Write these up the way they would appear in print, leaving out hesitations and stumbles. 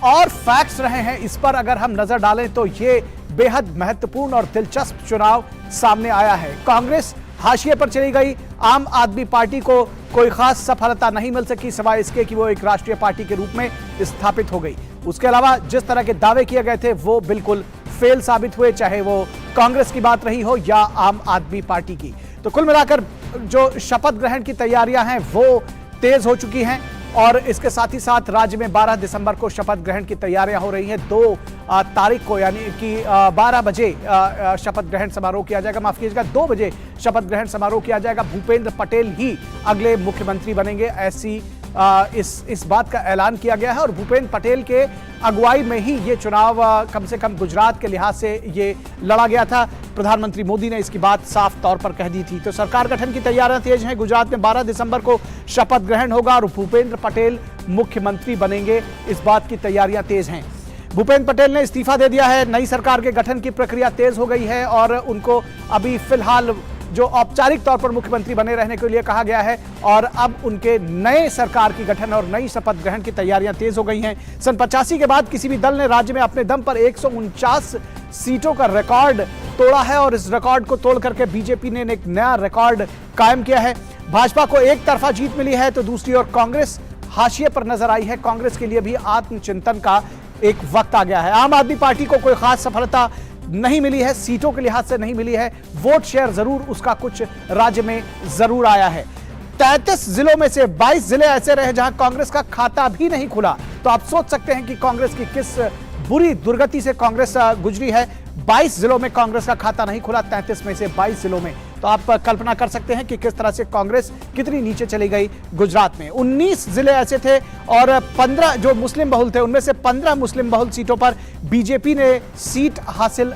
और फैक्ट्स रहे हैं इस पर अगर हम नजर डालें तो ये बेहद महत्वपूर्ण और दिलचस्प चुनाव सामने आया है। कांग्रेस हाशिए पर चली गई, आम आदमी पार्टी को कोई खास सफलता नहीं मिल सकी सिवाय इसके कि वो एक राष्ट्रीय पार्टी के रूप में स्थापित हो गई। उसके अलावा जिस तरह के दावे किए गए थे वो बिल्कुल फेल साबित हुए, चाहे वो कांग्रेस की बात रही हो या आम आदमी पार्टी की। तो कुल मिलाकर जो शपथ ग्रहण की तैयारियां हैं वो तेज हो चुकी हैं और इसके साथ ही साथ राज्य में 12 दिसंबर को शपथ ग्रहण की तैयारियां हो रही हैं। 2 तारीख को यानी कि 12 बजे शपथ ग्रहण समारोह किया जाएगा, माफ कीजिएगा 2 बजे शपथ ग्रहण समारोह किया जाएगा। भूपेंद्र पटेल ही अगले मुख्यमंत्री बनेंगे, ऐसी इस बात का ऐलान किया गया है और भूपेंद्र पटेल के अगुवाई में ही ये चुनाव कम से कम गुजरात के लिहाज से ये लड़ा गया था। प्रधानमंत्री मोदी ने इसकी बात साफ तौर पर कह दी थी। तो सरकार गठन की तैयारियां तेज हैं। गुजरात में 12 दिसंबर को शपथ ग्रहण होगा और भूपेंद्र पटेल मुख्यमंत्री बनेंगे, इस बात की तैयारियां तेज हैं। भूपेंद्र पटेल ने इस्तीफा दे दिया है, नई सरकार के गठन की प्रक्रिया तेज हो गई है और उनको अभी फिलहाल जो औपचारिक तौर पर मुख्यमंत्री बने रहने के लिए कहा गया है और अब उनके नए सरकार की गठन और नई शपथ ग्रहण की तैयारियां तेज हो गई हैं। सन 85 के बाद किसी भी दल ने राज्य में अपने दम पर 149 सीटों का रिकॉर्ड तोड़ा है और इस रिकॉर्ड को तोड़ करके बीजेपी ने एक नया रिकॉर्ड कायम किया है। भाजपा को एक तरफा जीत मिली है तो दूसरी ओर कांग्रेस हाशिए पर नजर आई है। कांग्रेस के लिए भी आत्मचिंतन का एक वक्त आ गया है। आम आदमी पार्टी को कोई खास सफलता नहीं मिली है, सीटों के लिहाज से नहीं मिली है, वोट शेयर जरूर उसका कुछ राज्य में जरूर आया है। 33 जिलों में से 22 जिले ऐसे रहे जहां कांग्रेस का खाता भी नहीं खुला। तो आप सोच सकते हैं कि कांग्रेस की किस बुरी दुर्गति से कांग्रेस गुजरी है। 22 जिलों में कांग्रेस का खाता नहीं खुला, 33 में से 22 जिलों में। तो आप कल्पना कर सकते हैं कि किस तरह से कांग्रेस कितनी नीचे चली गई। गुजरात में 19 जिले ऐसे थे और 15 जो मुस्लिम बहुल थे, उनमें से 15 मुस्लिम बहुल सीटों पर बीजेपी ने जीत हासिल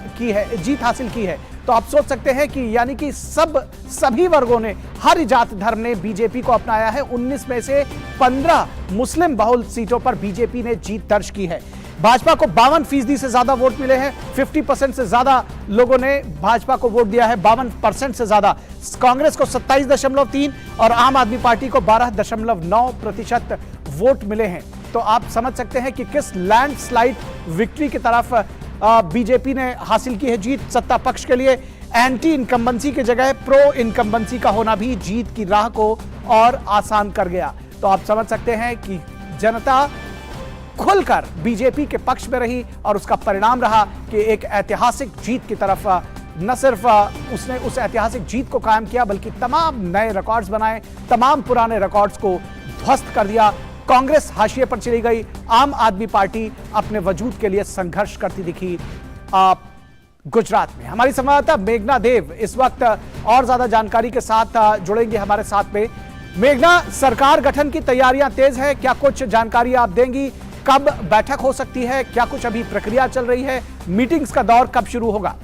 की है। तो आप सोच सकते हैं कि यानी कि सभी वर्गों ने, हर जात धर्म ने बीजेपी को अपनाया है। 19 में से 15 मुस्लिम बहुल सीटों पर बीजेपी ने जीत दर्ज की है। भाजपा को 52% से ज्यादा वोट मिले हैं, 50% से ज्यादा लोगों ने भाजपा को वोट दिया है, 52% से ज्यादा। कांग्रेस को 27.3 और आम आदमी पार्टी को 12.9% वोट मिले हैं। तो आप समझ सकते हैं कि किस लैंडस्लाइड विक्ट्री की तरफ बीजेपी ने हासिल की है जीत। सत्ता पक्ष के लिए एंटी इनकम्बेंसी की जगह प्रो इनकम्बेंसी का होना भी जीत की राह को और आसान कर गया। तो आप समझ सकते हैं कि जनता खुलकर बीजेपी के पक्ष में रही और उसका परिणाम रहा कि एक ऐतिहासिक जीत की तरफ न सिर्फ उसने उस ऐतिहासिक जीत को कायम किया बल्कि तमाम नए रिकॉर्ड्स बनाए, तमाम पुराने रिकॉर्ड्स को ध्वस्त कर दिया। कांग्रेस हाशिए पर चली गई, आम आदमी पार्टी अपने वजूद के लिए संघर्ष करती दिखी गुजरात में। हमारी संवाददाता मेघना देव इस वक्त और ज्यादा जानकारी के साथ जुड़ेंगे हमारे साथ में। मेघना, सरकार गठन की तैयारियां तेज है, क्या कुछ जानकारी आप देंगी? कब बैठक हो सकती है? क्या कुछ अभी प्रक्रिया चल रही है? मीटिंग्स का दौर कब शुरू होगा?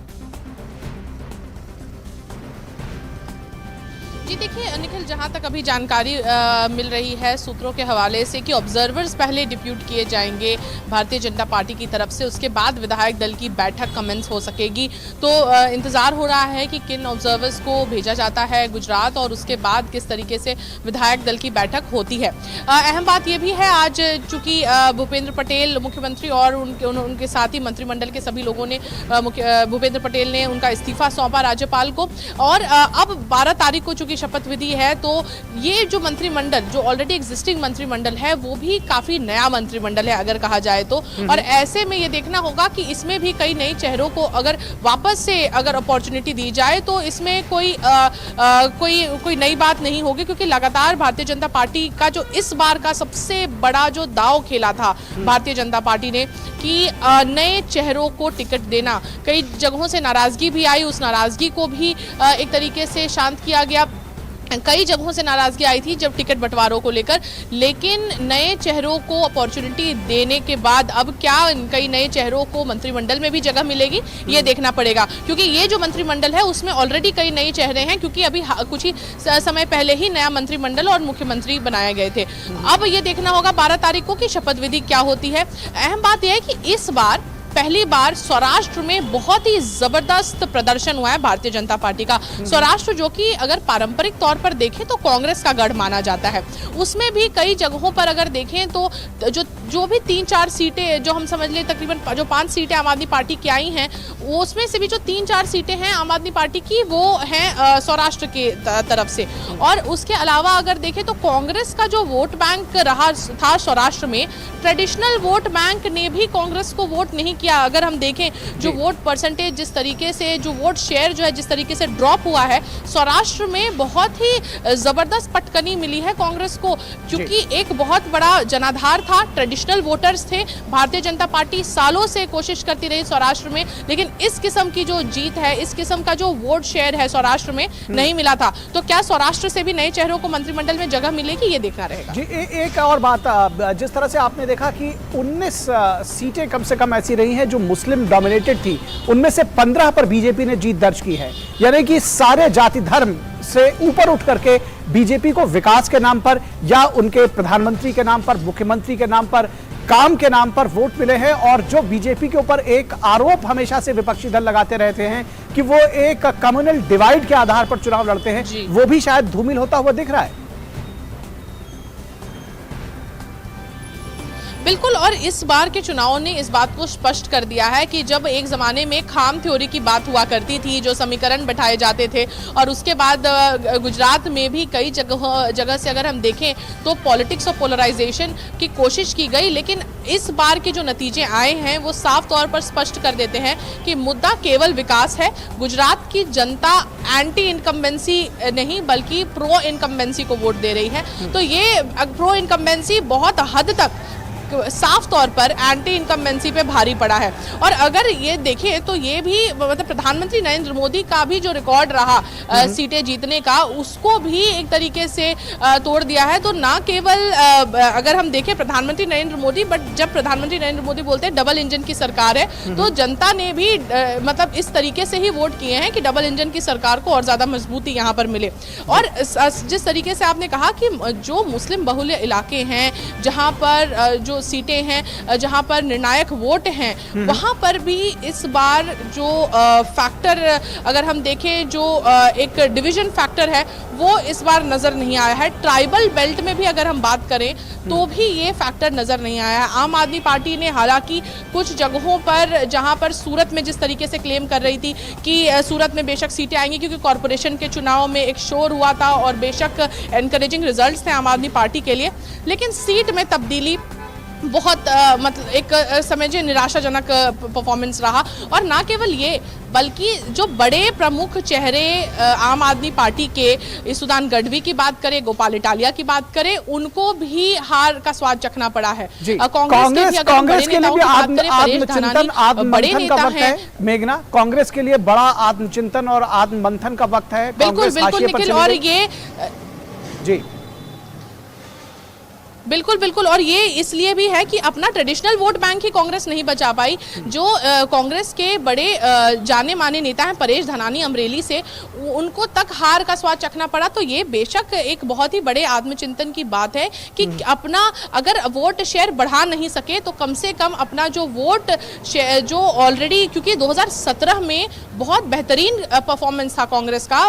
जी देखिए निखिल, जहां तक अभी जानकारी मिल रही है सूत्रों के हवाले से कि ऑब्जर्वर्स पहले डिप्यूट किए जाएंगे भारतीय जनता पार्टी की तरफ से, उसके बाद विधायक दल की बैठक कमेंस हो सकेगी। तो इंतज़ार हो रहा है कि किन ऑब्जर्वर्स को भेजा जाता है गुजरात और उसके बाद किस तरीके से विधायक दल की बैठक होती है। अहम बात यह भी है, आज चूंकि भूपेंद्र पटेल मुख्यमंत्री और उनके साथ ही मंत्रिमंडल के सभी लोगों ने भूपेंद्र पटेल ने उनका इस्तीफा सौंपा राज्यपाल को और अब 12 तारीख को चूंकि शपथ विधि है तो ये जो मंत्रिमंडल, जो ऑलरेडी एग्जिस्टिंग मंत्रिमंडल है, वो भी काफी नया मंत्रिमंडल है अगर कहा जाए तो। और ऐसे में ये देखना होगा कि इसमें भी कई नए चेहरों को अगर वापस से अगर अपॉर्चुनिटी दी जाए तो इसमें कोई नई बात नहीं होगी, क्योंकि लगातार भारतीय जनता पार्टी का जो इस बार का सबसे बड़ा जो दांव खेला था भारतीय जनता पार्टी ने कि नए चेहरों को टिकट देना, कई जगहों से नाराजगी भी आई, उस नाराजगी को भी एक तरीके से शांत किया गया। कई जगहों से नाराजगी आई थी जब टिकट बंटवारों को लेकर, लेकिन नए चेहरों को अपॉर्चुनिटी देने के बाद अब क्या कई नए चेहरों को मंत्रिमंडल में भी जगह मिलेगी, ये देखना पड़ेगा। क्योंकि ये जो मंत्रिमंडल है उसमें ऑलरेडी कई नए चेहरे हैं, क्योंकि अभी कुछ ही समय पहले ही नया मंत्रिमंडल और मुख्यमंत्री बनाए गए थे। अब ये देखना होगा 12 तारीख को कि शपथ विधि क्या होती है। अहम बात यह है कि इस बार पहली बार सौराष्ट्र में बहुत ही जबरदस्त प्रदर्शन हुआ है भारतीय जनता पार्टी का। सौराष्ट्र जो कि अगर पारंपरिक तौर पर देखें तो कांग्रेस का गढ़ माना जाता है, उसमें भी कई जगहों पर अगर देखें तो जो भी 3-4 सीटें, जो हम समझ लें तकरीबन जो 5 सीटें आम आदमी पार्टी की आई हैं, उसमें से भी जो 3-4 सीटें हैं आम आदमी पार्टी की, वो हैं सौराष्ट्र के तरफ से। और उसके अलावा अगर देखें तो कांग्रेस का जो वोट बैंक रहा था सौराष्ट्र में, ट्रेडिशनल वोट बैंक ने भी कांग्रेस को वोट नहीं किया। अगर हम देखें जो वोट परसेंटेज जिस तरीके से, जो वोट शेयर जो है जिस तरीके से ड्रॉप हुआ है, सौराष्ट्र में बहुत ही जबरदस्त पटकनी मिली है कांग्रेस को, क्योंकि एक बहुत बड़ा जनाधार था, ट्रेडिशनल वोटर्स थे। भारतीय जनता पार्टी सालों से कोशिश करती रही सौराष्ट्र में, लेकिन इस किस्म की जो जीत है, इस किस्म का जो वोट शेयर है सौराष्ट्र में नहीं मिला था। तो क्या सौराष्ट्र से भी नए चेहरों को मंत्रिमंडल में जगह मिलेगी, ये देखना रहेगा। जी, एक और बात, जिस तरह से आपने देखा कि 19 सीटें कम से कम ऐसी रही हैं जो मुस्लिम डोमिनेटेड थी, उनमें से 15 पर बीजेपी ने जीत दर्ज की है। यानी कि सारे जाति धर्म से ऊपर उठ करके बीजेपी को विकास के नाम पर या उनके प्रधानमंत्री के नाम पर, मुख्यमंत्री के नाम पर, काम के नाम पर वोट मिले हैं। और जो बीजेपी के ऊपर एक आरोप हमेशा से विपक्षी दल लगाते रहते हैं कि वो एक कम्युनल डिवाइड के आधार पर चुनाव लड़ते हैं, वो भी शायद धूमिल होता हुआ दिख रहा है। बिल्कुल, और इस बार के चुनाव ने इस बात को स्पष्ट कर दिया है कि जब एक ज़माने में खाम थ्योरी की बात हुआ करती थी, जो समीकरण बैठाए जाते थे, और उसके बाद गुजरात में भी कई जगह से अगर हम देखें तो पॉलिटिक्स और पोलराइजेशन की कोशिश की गई, लेकिन इस बार के जो नतीजे आए हैं वो साफ तौर पर स्पष्ट कर देते हैं कि मुद्दा केवल विकास है। गुजरात की जनता एंटी इनकम्बेंसी नहीं बल्कि प्रो इनकम्बेंसी को वोट दे रही है। तो ये प्रो इनकम्बेंसी बहुत हद तक साफ तौर पर एंटी इनकम्बेंसी पे भारी पड़ा है। और अगर ये देखें तो ये भी मतलब प्रधानमंत्री नरेंद्र मोदी का भी जो रिकॉर्ड रहा सीटें जीतने का, उसको भी एक तरीके से तोड़ दिया है। तो ना केवल अगर हम देखें प्रधानमंत्री नरेंद्र मोदी, बट जब प्रधानमंत्री नरेंद्र मोदी बोलते हैं डबल इंजन की सरकार है, तो जनता ने भी मतलब इस तरीके से ही वोट किए हैं कि डबल इंजन की सरकार को और ज्यादा मजबूती यहाँ पर मिले। और जिस तरीके से आपने कहा कि जो मुस्लिम बहुल इलाके हैं, जहाँ पर जो सीटें हैं, जहां पर निर्णायक वोट हैं, वहां पर भी इस बार जो फैक्टर अगर हम देखें, जो एक डिवीजन फैक्टर है, वो इस बार नजर नहीं आया है। ट्राइबल बेल्ट में भी अगर हम बात करें तो भी ये फैक्टर नजर नहीं आया है। आम आदमी पार्टी ने हालांकि कुछ जगहों पर, जहां पर सूरत में जिस तरीके से क्लेम कर रही थी कि सूरत में बेशक सीटें आएंगी क्योंकि कॉरपोरेशन के चुनाव में एक शोर हुआ था और बेशक एनकरेजिंग रिजल्ट्स थे आम आदमी पार्टी के लिए, लेकिन सीट में तब्दीली बहुत मतलब एक समझिए निराशाजनक परफॉर्मेंस रहा। और ना केवल ये, बल्कि जो बड़े प्रमुख चेहरे आम आदमी पार्टी के, सुदान गढ़वी की बात करें, गोपाल इटालिया की बात करें, उनको भी हार का स्वाद चखना पड़ा है। कांग्रेस के लिए भी आत्मचिंतन, आत्ममंथन का वक्त है मेघना। कांग्रेस के लिए बड़ा आत्मचिंतन और आत्ममंथन का वक्त है। बिल्कुल बिल्कुल निखिल, और ये जी बिल्कुल, और ये इसलिए भी है कि अपना ट्रेडिशनल वोट बैंक ही कांग्रेस नहीं बचा पाई। जो कांग्रेस के बड़े जाने माने नेता हैं, परेश धनानी अमरेली से, उनको तक हार का स्वाद चखना पड़ा। तो ये बेशक एक बहुत ही बड़े आत्मचिंतन की बात है कि अपना अगर वोट शेयर बढ़ा नहीं सके तो कम से कम अपना जो वोट शेयर, जो ऑलरेडी, क्योंकि 2017 में बहुत बेहतरीन परफॉर्मेंस था कांग्रेस का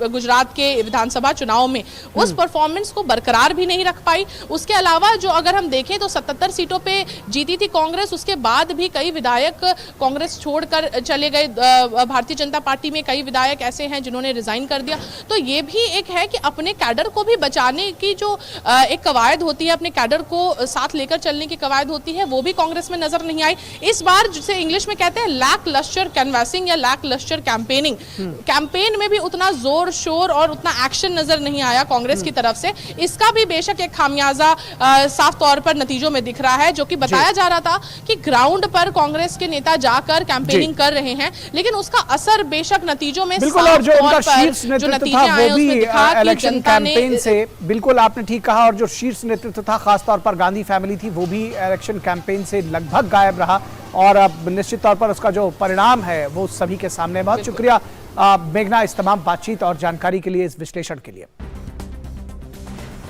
गुजरात के विधानसभा चुनाव में, उस परफॉर्मेंस को बरकरार भी नहीं रख पाई। उसके अलावा जो अगर हम देखें तो 77 सीटों पे जीती थी कांग्रेस, उसके बाद भी कई विधायक कांग्रेस छोड़कर चले गए। भारतीय जनता पार्टी में कई विधायक ऐसे हैं जिन्होंने रिजाइन कर दिया। तो ये भी एक है कि अपने कैडर को भी बचाने की जो एक कवायद होती है, अपने कैडर को साथ लेकर चलने की कवायद होती है, वो भी कांग्रेस में नजर नहीं आई। इस बार जिसे इंग्लिश में कहते हैं लैक लस्टर कैनवासिंग या लैक लस्टर कैंपेनिंग, कैंपेन में भी उतना जोर शोर और उतना एक्शन नजर नहीं आया कांग्रेस की तरफ से। इसका भी बेशक एक खामियाजा साफ तौर पर नतीजों में दिख रहा है, जो कि बताया जा रहा था कि ग्राउंड पर कांग्रेस के नेता जाकर कैंपेनिंग कर रहे हैं, लेकिन उसका असर बेशक नतीजों में बिल्कुल, और जो उनका शीर्ष नेतृत्व था वो भी इलेक्शन कैंपेन से, बिल्कुल आपने ठीक कहा, और जो शीर्ष नेतृत्व था खासतौर पर गांधी फैमिली थी, वो भी इलेक्शन कैंपेन से लगभग गायब रहा। और अब निश्चित तौर पर उसका जो परिणाम है वो सभी के सामने। बहुत शुक्रिया मेघना इस तमाम बातचीत और जानकारी के लिए, इस विश्लेषण के लिए।